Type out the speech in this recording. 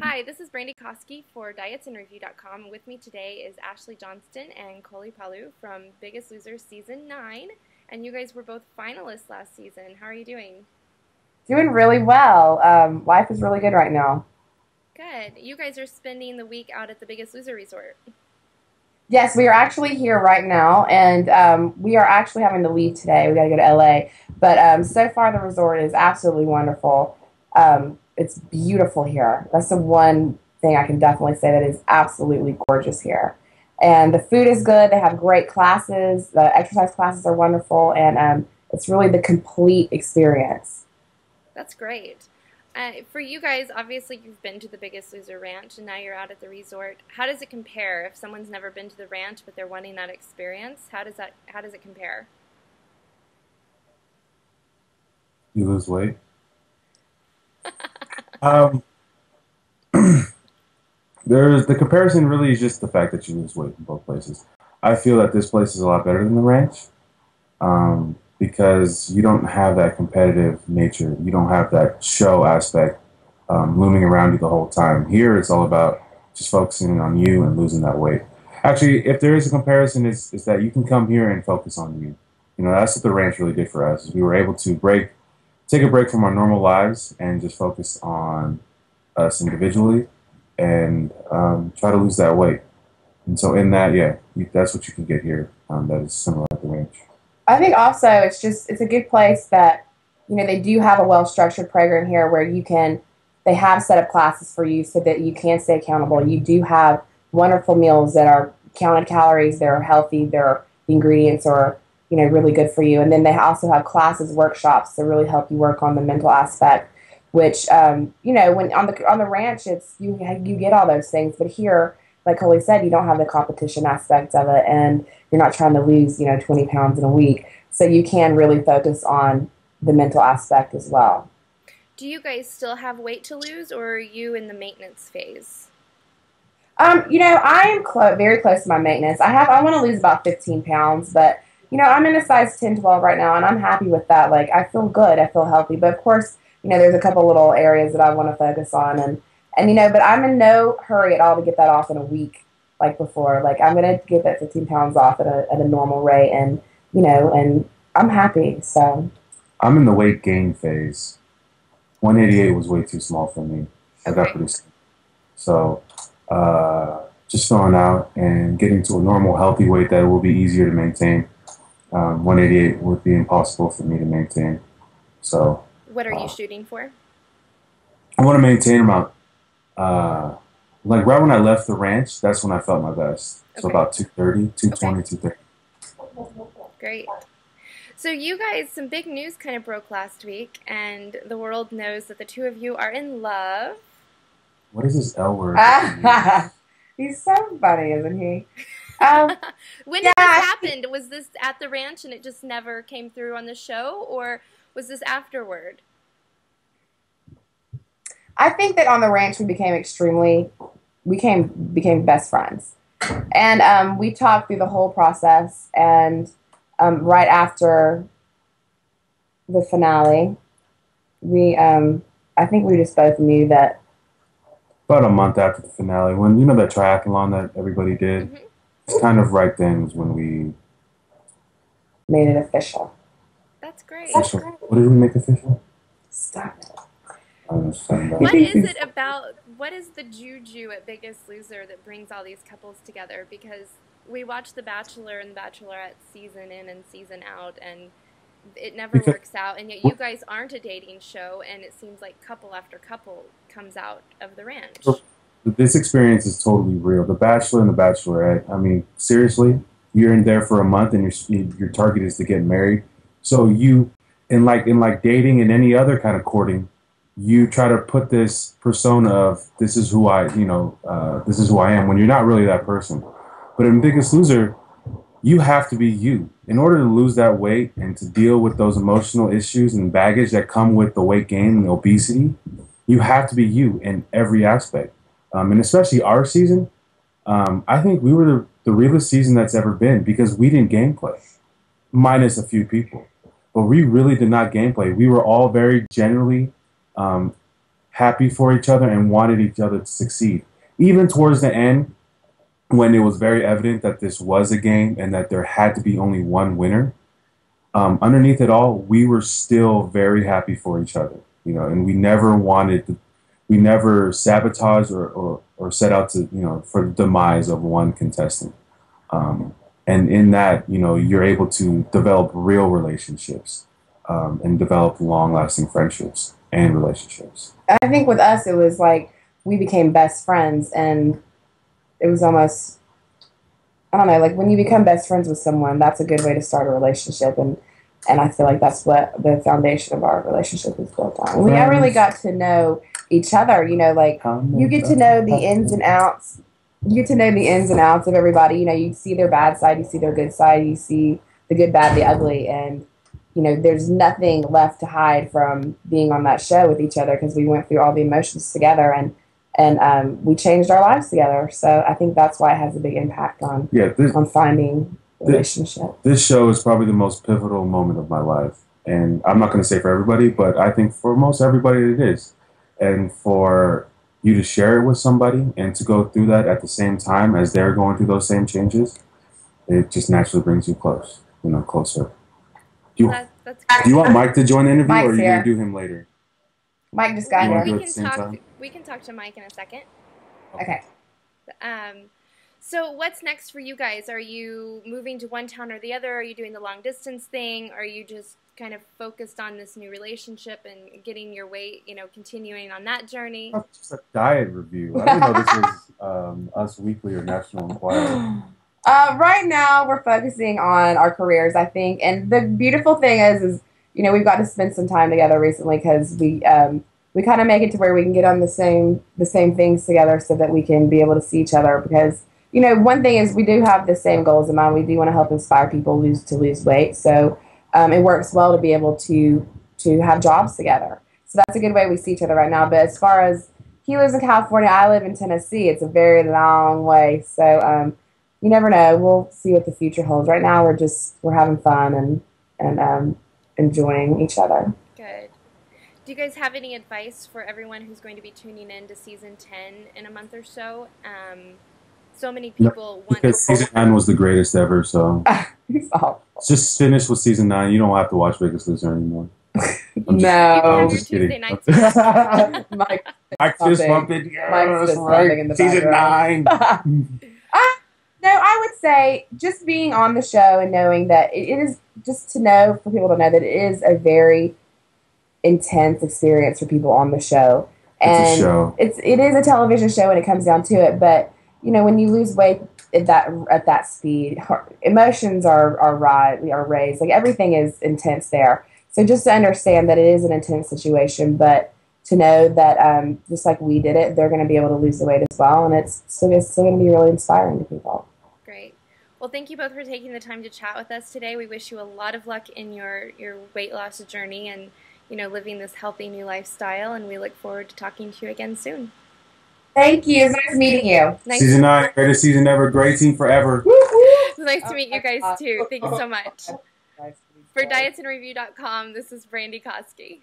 Hi, this is Brandy Koski for dietsandreview.com. With me today is Ashley Johnston and Koli Palu from Biggest Loser Season 9. And you guys were both finalists last season. How are you doing? Doing really well. Life is really good right now. Good. You guys are spending the week out at the Biggest Loser Resort. Yes, we are actually here right now, and we are actually having to leave today. We got to go to LA. But so far, the resort is absolutely wonderful. It's beautiful here. That's the one thing I can definitely say that is absolutely gorgeous here. And the food is good. They have great classes. The exercise classes are wonderful, and it's really the complete experience. That's great. For you guys, obviously you've been to the Biggest Loser Ranch and now you're out at the resort. How does it compare if someone's never been to the ranch but they're wanting that experience? How does it compare? You lose weight. Um, the comparison really is just the fact that you lose weight in both places. I feel that this place is a lot better than the ranch because you don't have that competitive nature. You don't have that show aspect looming around you the whole time. Here, it's all about just focusing on you and losing that weight. Actually, if there is a comparison, is that you can come here and focus on you. You know, that's what the ranch really did for us. We were able to take a break from our normal lives and just focus on us individually and try to lose that weight. And so in that, yeah, that's what you can get here. That is similar at the ranch. I think also it's a good place that they do have a well structured program here where they have set up classes for you so that you can stay accountable. You do have wonderful meals that are counted calories, they're healthy, the ingredients are really good for you, and then they also have classes, workshops to really help you work on the mental aspect. Which when on the ranch, it's you get all those things, but here, like Koli said, you don't have the competition aspect of it, and you're not trying to lose 20 pounds in a week, so you can really focus on the mental aspect as well. Do you guys still have weight to lose or are you in the maintenance phase? I am very close to my maintenance. I want to lose about 15 pounds, but I'm in a size 10, 12 right now, and I'm happy with that. Like, I feel good, I feel healthy, but of course, there's a couple little areas that I want to focus on, and but I'm in no hurry at all to get that off in a week, like before. Like, I'm gonna get that 15 pounds off at a normal rate, and and I'm happy. So I'm in the weight gain phase. 188 was way too small for me. I got Okay. pretty sick. So just throwing out and getting to a normal, healthy weight that will be easier to maintain. 188 would be impossible for me to maintain. So What are you uh, shooting for? I want to maintain about, like right when I left the ranch, that's when I felt my best. So Okay. about 230, Okay. 220, 230. Great. So you guys, some big news kind of broke last week, and the world knows that the two of you are in love. What is this L word that you use? he's so funny, isn't he? When did this Yeah, happen? Was this at the ranch and it just never came through on the show, or was this afterward? I think that on the ranch we became best friends, and we talked through the whole process. And right after the finale, we I think we just both knew that About a month after the finale, when you know that triathlon that everybody did, Hmm. it's kind of right then is when we made it official. That's great. official. What did we make official? Stop it. I don't understand He What that. thinks is he's it about, what is the juju at Biggest Loser that brings all these couples together? Because we watch The Bachelor and The Bachelorette season in and season out, and it never Because works out. And yet you guys aren't a dating show, and it seems like couple after couple comes out of the ranch. this experience is totally real. The Bachelor and the Bachelorette. I mean, seriously, you're in there for a month, and your target is to get married. So you, in like dating and any other kind of courting, you try to put this persona of this is who this is who I am when you're not really that person. But in Biggest Loser, you have to be you in order to lose that weight and to deal with those emotional issues and baggage that come with the weight gain and obesity. You have to be you in every aspect, and especially our season. I think we were the realest season that's ever been because we didn't gameplay, minus a few people, but we really did not gameplay. We were all very generally um, happy for each other and wanted each other to succeed. Even towards the end, when it was very evident that this was a game and that there had to be only one winner, underneath it all, we were still very happy for each other, you know, and we never sabotaged or set out to, you know, for the demise of one contestant. And in that, you know, you're able to develop real relationships and develop long-lasting friendships and relationships. I think with us, it was like we became best friends, and it was almost, I don't know, like when you become best friends with someone, that's a good way to start a relationship, and I feel like that's what the foundation of our relationship is built on. We really got to know each other, you know, like you get to know the ins and outs. You get to know the ins and outs of everybody. You know, you see their bad side, you see their good side, you see the good, bad, the ugly, and you know, there's nothing left to hide from being on that show with each other because we went through all the emotions together and we changed our lives together. So I think that's why it has a big impact on on finding a relationship. This show is probably the most pivotal moment of my life, and I'm not going to say for everybody, but I think for most everybody it is. And for you to share it with somebody and to go through that at the same time as they're going through those same changes, it just naturally brings you closer. Do you want Mike to join the interview, or are you going to do him later? Mike just got here. We can talk to Mike in a second. Okay. So what's next for you guys? Are you moving to one town or the other? Are you doing the long distance thing? Are you just kind of focused on this new relationship and getting your weight, you know, continuing on that journey? Oh, just a diet review. I didn't know this was Us Weekly or National Enquirer. Right now, we're focusing on our careers, I think. And the beautiful thing is you know, we've got to spend some time together recently because we kind of make it to where we can get on the same things together so that we can be able to see each other. Because, you know, one thing is we do have the same goals in mind. We do want to help inspire people to lose weight. So it works well to be able to have jobs together. So that's a good way we see each other right now. But as far as he lives in California, I live in Tennessee. It's a very long way. So you never know. We'll see what the future holds. Right now, we're having fun and enjoying each other. Good. Do you guys have any advice for everyone who's going to be tuning in to season 10 in a month or so? So many people want to... Because season 9 was the greatest ever, so... Just finish with season 9. You don't have to watch Biggest Loser anymore. I'm just kidding. Mike just bumped it. Mike's just bumping in the season 9. No, I would say just being on the show and knowing that it is, just to know, for people to know that it is a very intense experience for people on the show. And it's a show. It is a television show when it comes down to it, but you know, when you lose weight at that speed, emotions are raised. Like everything is intense there. So just to understand that it is an intense situation, but to know that just like we did it, they're going to be able to lose the weight as well, and it's still going to be really inspiring to people. Great. Well, thank you both for taking the time to chat with us today. We wish you a lot of luck in your weight loss journey and, you know, living this healthy new lifestyle, and we look forward to talking to you again soon. Thank you. It was nice meeting you. Season 9, greatest season ever, great team forever. It's nice to meet you guys too. Thank you so much. For dietsinreview.com, this is Brandy Koski.